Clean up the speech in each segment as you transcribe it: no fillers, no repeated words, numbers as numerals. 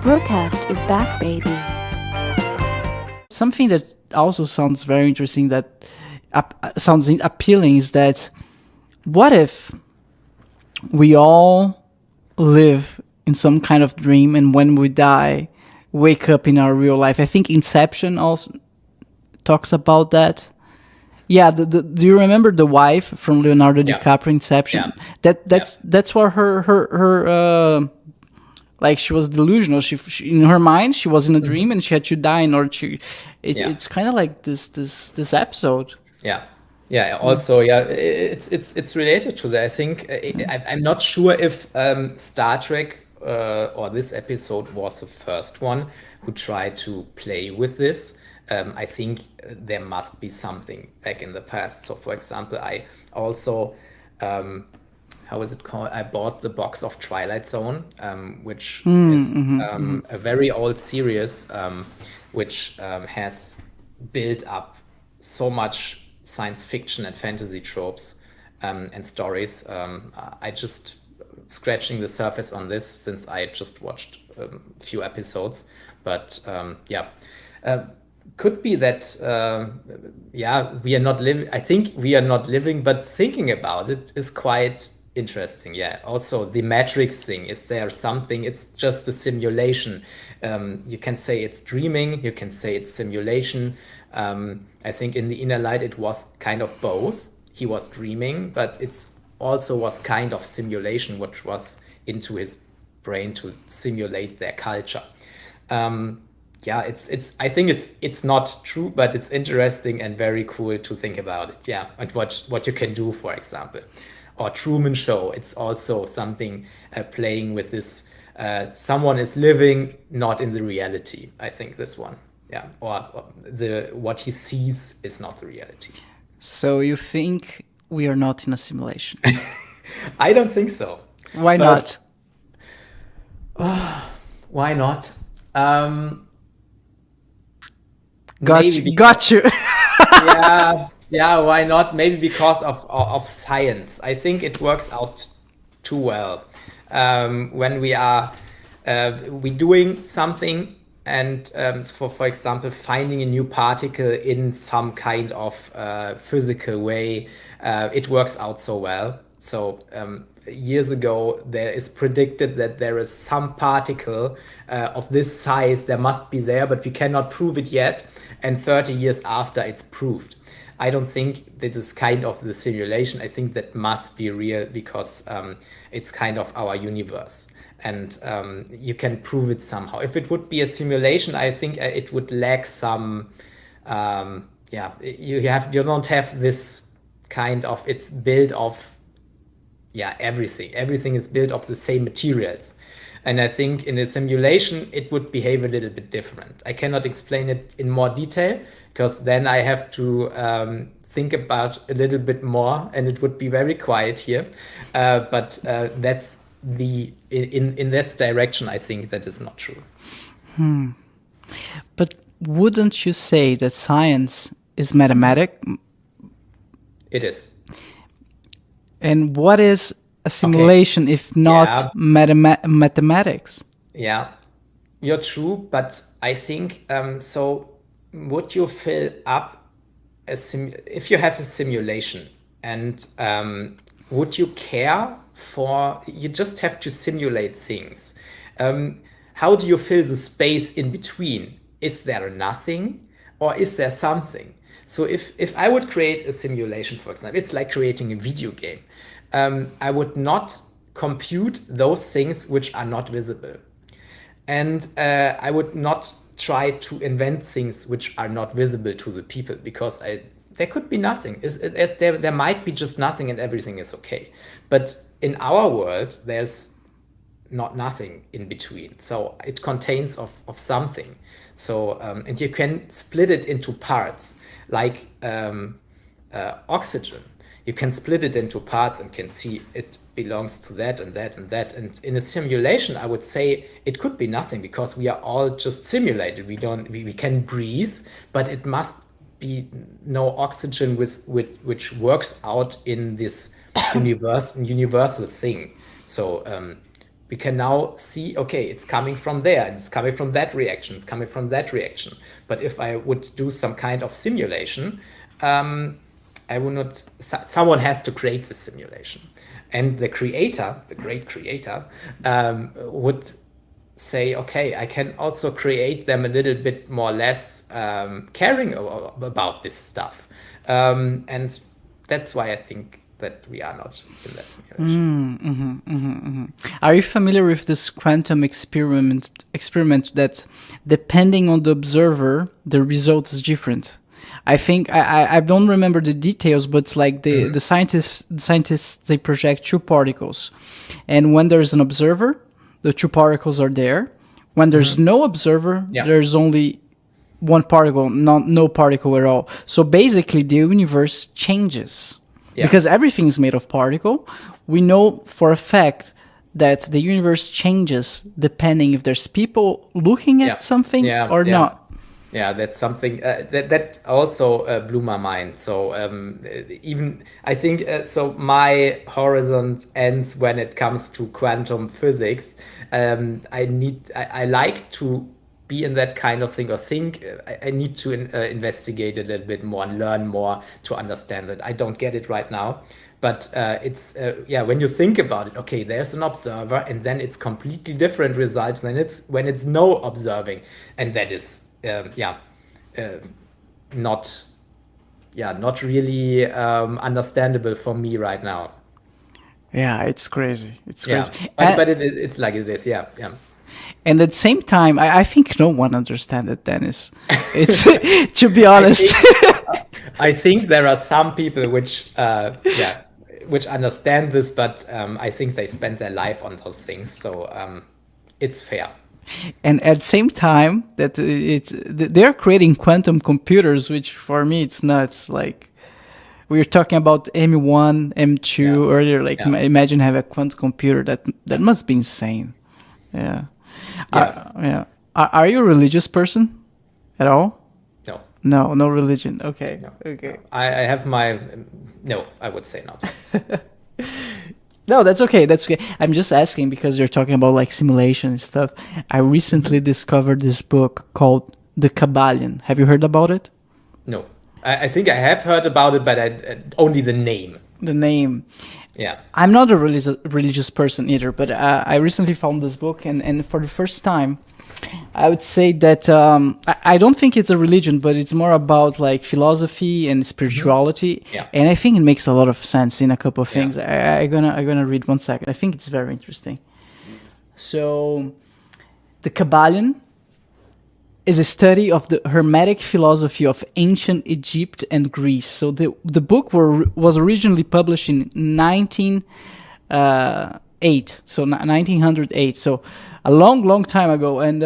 BRUCAST is back, baby. Something that also sounds very interesting, that sounds appealing, is that what if we all live in some kind of dream, and when we die, wake up in our real life? I think Inception also talks about that. Yeah, do you remember the wife from Leonardo DiCaprio, Inception? Yeah. That's where her like, she was delusional. She in her mind, she was in a dream, and she had to die in order to. It's kind of like this episode. Yeah. Also, it's related to that. I think I'm not sure if Star Trek or this episode was the first one who tried to play with this. I think there must be something back in the past. So, for example, I also, how is it called? I bought the box of Twilight Zone, which is a very old series, which has built up so much science fiction and fantasy tropes and stories. I just scratching the surface on this since I just watched a few episodes, but could be that we are not living. I think we are not living, but thinking about it is quite interesting. Yeah. Also, the Matrix thing, is there something? It's just a simulation. You can say it's dreaming. You can say it's simulation. I think in The Inner Light it was kind of both. He was dreaming, but it's also was kind of simulation, which was into his brain to simulate their culture. It's. I think it's not true, but it's interesting and very cool to think about it. Yeah, and what you can do, for example, or Truman Show. It's also something playing with this. Someone is living not in the reality. I think this one. Yeah, or what he sees is not the reality. So you think we are not in a simulation? I don't think so. Why not? Why not? Got you. Why not? Maybe because of science. I think it works out too well. When we are we doing something, and for example, finding a new particle in some kind of physical way, it works out so well. So years ago, there is predicted that there is some particle of this size. There must be there, but we cannot prove it yet. And 30 years after, it's proved. I don't think that is kind of the simulation. I think that must be real, because it's kind of our universe. And you can prove it somehow. If it would be a simulation, I think it would lack some. You don't have this kind of. It's built of. Everything. Everything is built of the same materials. And I think in a simulation, it would behave a little bit different. I cannot explain it in more detail, because then I have to think about a little bit more, and it would be very quiet here. But that's in this direction. I think that is not true. But wouldn't you say that science is mathematic? It is. And what is a simulation if not mathematics? Yeah, you're true, but I think so. Would you fill up if you have a simulation, and would you care for? You just have to simulate things. How do you fill the space in between? Is there nothing, or is there something? So if I would create a simulation, for example, it's like creating a video game. I would not compute those things which are not visible. And I would not try to invent things which are not visible to the people, because there could be nothing. There might be just nothing, and everything is okay. But in our world, there's not nothing in between. So it contains of something. So and you can split it into parts, like oxygen. You can split it into parts and can see it belongs to that and that and that. And in a simulation, I would say it could be nothing, because we are all just simulated. We can breathe, but it must be no oxygen which works out in this universal thing. So we can now see, okay, it's coming from there, and it's coming from that reaction, it's coming from that reaction. But if I would do some kind of simulation, I would not, someone has to create the simulation. And the creator, the great creator, would say, okay, I can also create them a little bit more or less caring about this stuff. And that's why I think that we are not in that simulation. Are you familiar with this quantum experiment that depending on the observer, the result is different? I think I don't remember the details, but it's like the scientists they project two particles, and when there's an observer, the two particles are there. When there's no observer, there's only one particle, no particle at all. So basically, the universe changes because everything is made of particle. We know for a fact that the universe changes depending if there's people looking at something or not. Yeah, that's something that also blew my mind. So even I think so my horizon ends when it comes to quantum physics. I like to be in that kind of thing, or think I need to investigate a little bit more and learn more to understand it. I don't get it right now. But it's when you think about it, okay, there's an observer, and then it's completely different results than it's when it's no observing, and that is not really understandable for me right now. Yeah, it's crazy. It's crazy. But it's like it is. Yeah. And at the same time, I think no one understands it, Dennis. It's to be honest. I think there are some people which understand this, but I think they spend their life on those things, so it's fair. And at the same time, that they're creating quantum computers, which for me it's nuts. Like we were talking about M1, M2 earlier. Like imagine having a quantum computer. That must be insane. Yeah. Are you a religious person at all? No. No religion. Okay. No. Okay. I have my no. I would say not. No, that's okay. That's okay. I'm just asking because you're talking about like simulation and stuff. I recently discovered this book called The Kabbalion. Have you heard about it? No. I think I have heard about it, but only the name. The name. Yeah. I'm not a religious person either, but I recently found this book, and for the first time, I would say that I don't think it's a religion, but it's more about like philosophy and spirituality. Yeah. And I think it makes a lot of sense in a couple of things. I'm gonna read 1 second. I think it's very interesting. So, the Kabbalion is a study of the Hermetic philosophy of ancient Egypt and Greece. So the book was originally published in 1908. So 1908. So a long time ago. And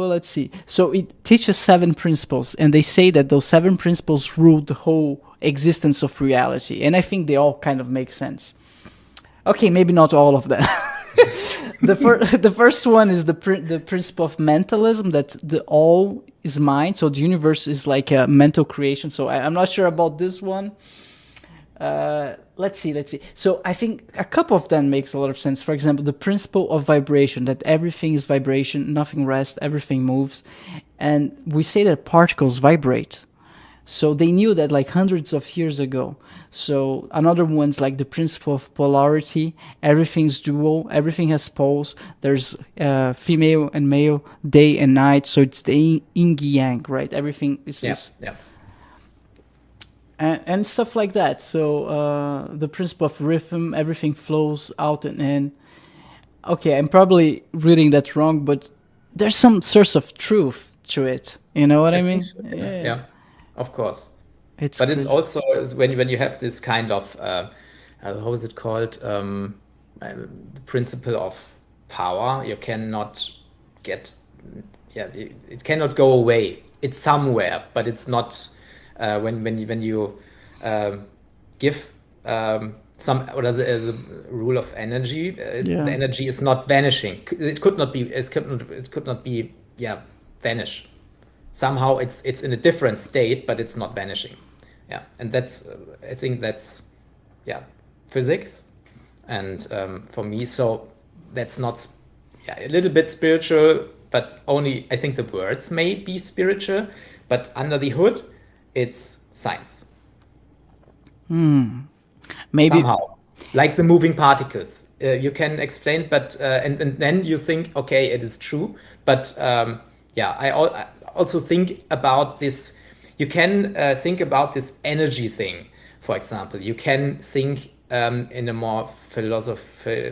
let's see. So it teaches 7 principles, and they say that those 7 principles rule the whole existence of reality. And I think they all kind of make sense. Okay, maybe not all of them. The first one is the principle of mentalism, that the all is mind. So the universe is like a mental creation. So I'm not sure about this one. Let's see. So I think a couple of them makes a lot of sense. For example, the principle of vibration, that everything is vibration, nothing rests, everything moves. And we say that particles vibrate. So they knew that like hundreds of years ago. So another one's like the principle of polarity. Everything's dual. Everything has poles. There's female and male, day and night. So it's the yin yang, right? Everything is and stuff like that. So the principle of rhythm. Everything flows out and in. Okay, I'm probably reading that wrong, but there's some source of truth to it. You know what I mean? So. Yeah. Of course, it's also when you have this kind of how is it called, the principle of power. You cannot get it cannot go away. It's somewhere, but it's not when you give some, or as a rule of energy, the energy is not vanishing. It could not be vanish. Somehow it's in a different state, but it's not vanishing. Yeah, and that's I think that's physics, and for me, so that's not yeah, a little bit spiritual, but only, I think the words may be spiritual, but under the hood, it's science. Maybe Somehow, like the moving particles. You can explain, but and then you think, okay, it is true. But yeah, I also think about this. You can think about this energy thing. For example, you can think in a more philosophy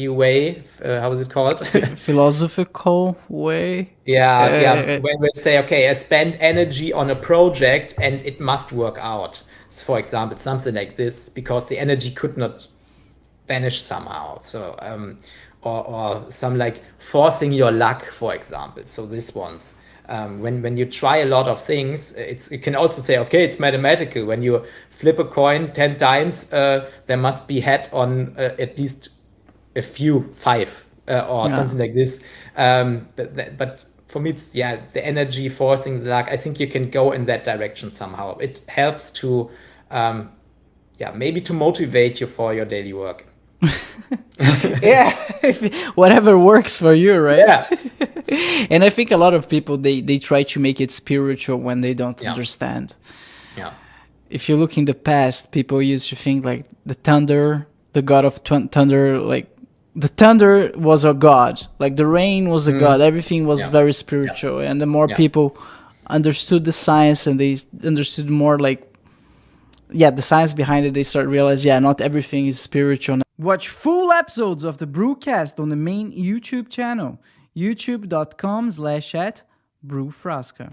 way. How is it called? philosophical way. Yeah. When we say, okay, I spend energy on a project and it must work out. So for example, something like this, because the energy could not vanish somehow. So, or some like forcing your luck, for example. So this one's when you try a lot of things, you can also say, okay, it's mathematical. When you flip a coin 10 times, there must be head on at least a few, 5 or something like this. But for me, it's the energy forcing the luck. I think you can go in that direction somehow. It helps to maybe to motivate you for your daily work. Yeah, whatever works for you, right? Yeah. And I think a lot of people, they try to make it spiritual when they don't understand. Yeah. If you look in the past, people used to think like the thunder, the god of thunder, like the thunder was a god, like the rain was a god, everything was very spiritual. And the more people understood the science and they understood more like, the science behind it, they start realizing, not everything is spiritual. Watch full episodes of the BRUCAST on the main YouTube channel, youtube.com/@brewfrasca.